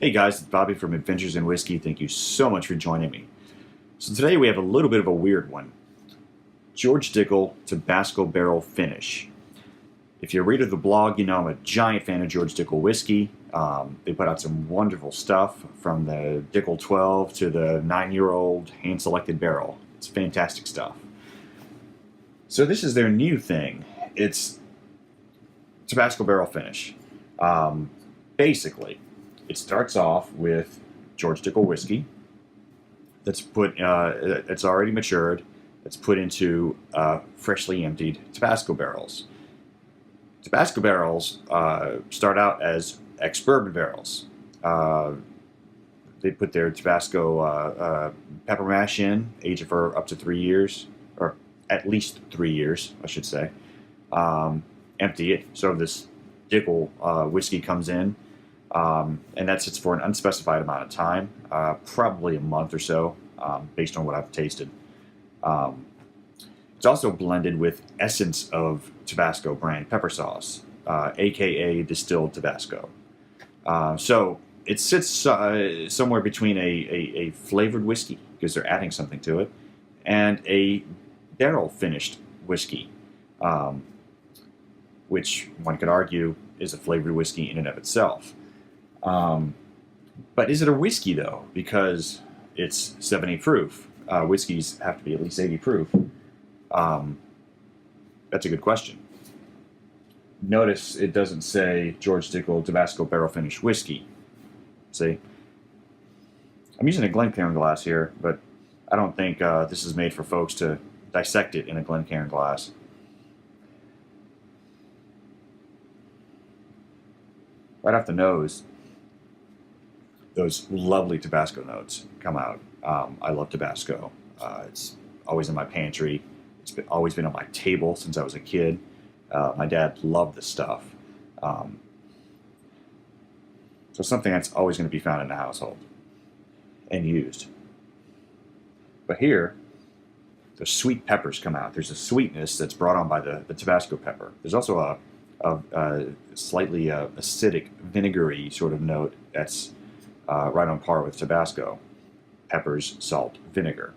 Hey guys, it's Bobby from Adventures in Whiskey. Thank you so much for joining me. So today we have a little bit of a weird one. George Dickel Tabasco Barrel Finish. If you're a reader of the blog, you know I'm a giant fan of George Dickel whiskey. They put out some wonderful stuff, from the Dickel 12 to the 9-year-old hand-selected barrel. It's fantastic stuff. So this is their new thing. It's Tabasco Barrel Finish. Basically, it starts off with George Dickel whiskey that's put, it's already matured. It's put into freshly emptied Tabasco barrels. Tabasco barrels start out as ex-bourbon barrels. They put their Tabasco pepper mash in, age it for up to 3 years, or at least 3 years, I should say. Empty it. So this Dickel whiskey comes in. And that sits for an unspecified amount of time, probably a month or so, based on what I've tasted. It's also blended with essence of Tabasco brand pepper sauce, aka distilled Tabasco. So it sits somewhere between a flavored whiskey, because they're adding something to it, and a barrel finished whiskey, which one could argue is a flavored whiskey in and of itself. But is it a whiskey, though? Because it's 70 proof. Whiskeys have to be at least 80 proof. That's a good question. Notice it doesn't say George Dickel Tabasco Barrel Finish Whiskey. See? I'm using a Glencairn glass here, but I don't think this is made for folks to dissect it in a Glencairn glass. Right off the nose, those lovely Tabasco notes come out. I love Tabasco. It's always in my pantry. It's always been on my table since I was a kid. My dad loved this stuff. So something that's always going to be found in the household and used. But here, the sweet peppers come out. There's a sweetness that's brought on by the Tabasco pepper. There's also a slightly acidic, vinegary sort of note that's right on par with Tabasco. Peppers, salt, vinegar.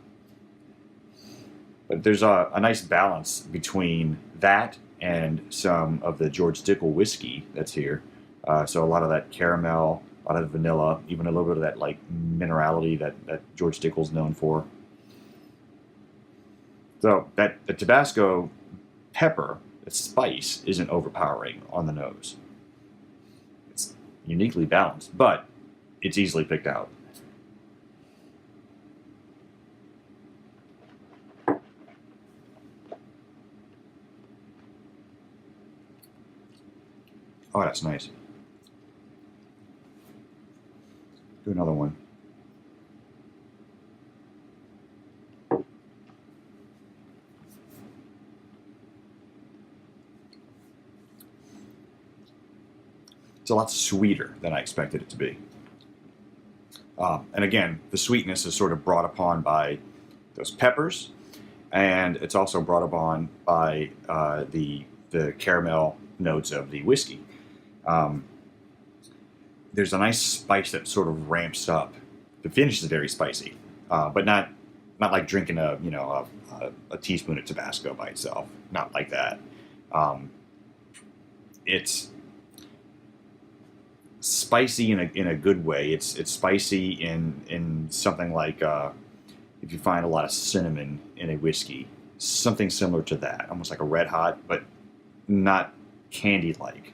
But there's a nice balance between that and some of the George Dickel whiskey that's here. So a lot of that caramel, a lot of the vanilla, even a little bit of that like minerality that George Dickel's known for. So the Tabasco pepper, its spice, isn't overpowering on the nose. It's uniquely balanced, but it's easily picked out. Oh, that's nice. Do another one. It's a lot sweeter than I expected it to be. And again, the sweetness is sort of brought upon by those peppers, and it's also brought upon by the caramel notes of the whiskey. There's a nice spice that sort of ramps up. The finish is very spicy, but not like drinking a teaspoon of Tabasco by itself. Not like that. It's spicy in a good way. It's spicy in something like if you find a lot of cinnamon in a whiskey, something similar to that, almost like a red hot, but not candy like.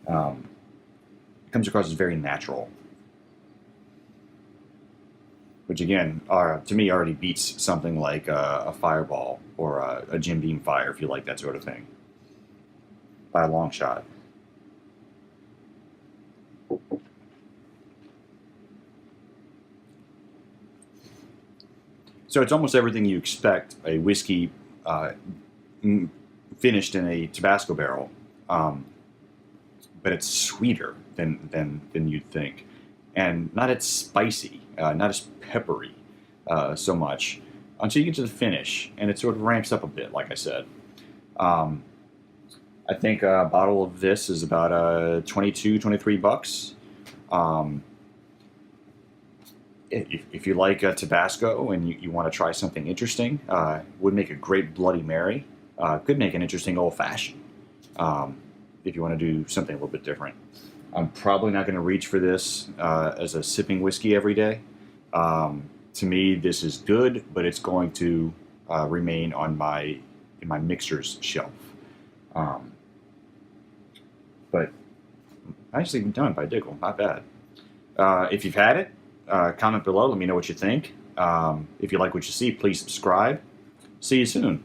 It comes across as very natural, which again, to me, already beats something like a Fireball or a Jim Beam Fire, if you like that sort of thing, by a long shot. So it's almost everything you expect a whiskey finished in a Tabasco barrel, but it's sweeter than you'd think, and not as spicy, not as peppery so much until you get to the finish, and it sort of ramps up a bit, like I said. I think a bottle of this is about 22, 23 bucks. if you like Tabasco and you want to try something interesting, would make a great Bloody Mary. Could make an interesting old fashioned if you want to do something a little bit different. I'm probably not going to reach for this as a sipping whiskey every day. To me, this is good, but it's going to remain on in my mixers shelf. But nicely done by Dickel, not bad. If you've had it, comment below. Let me know what you think. If you like what you see, please subscribe. See you soon.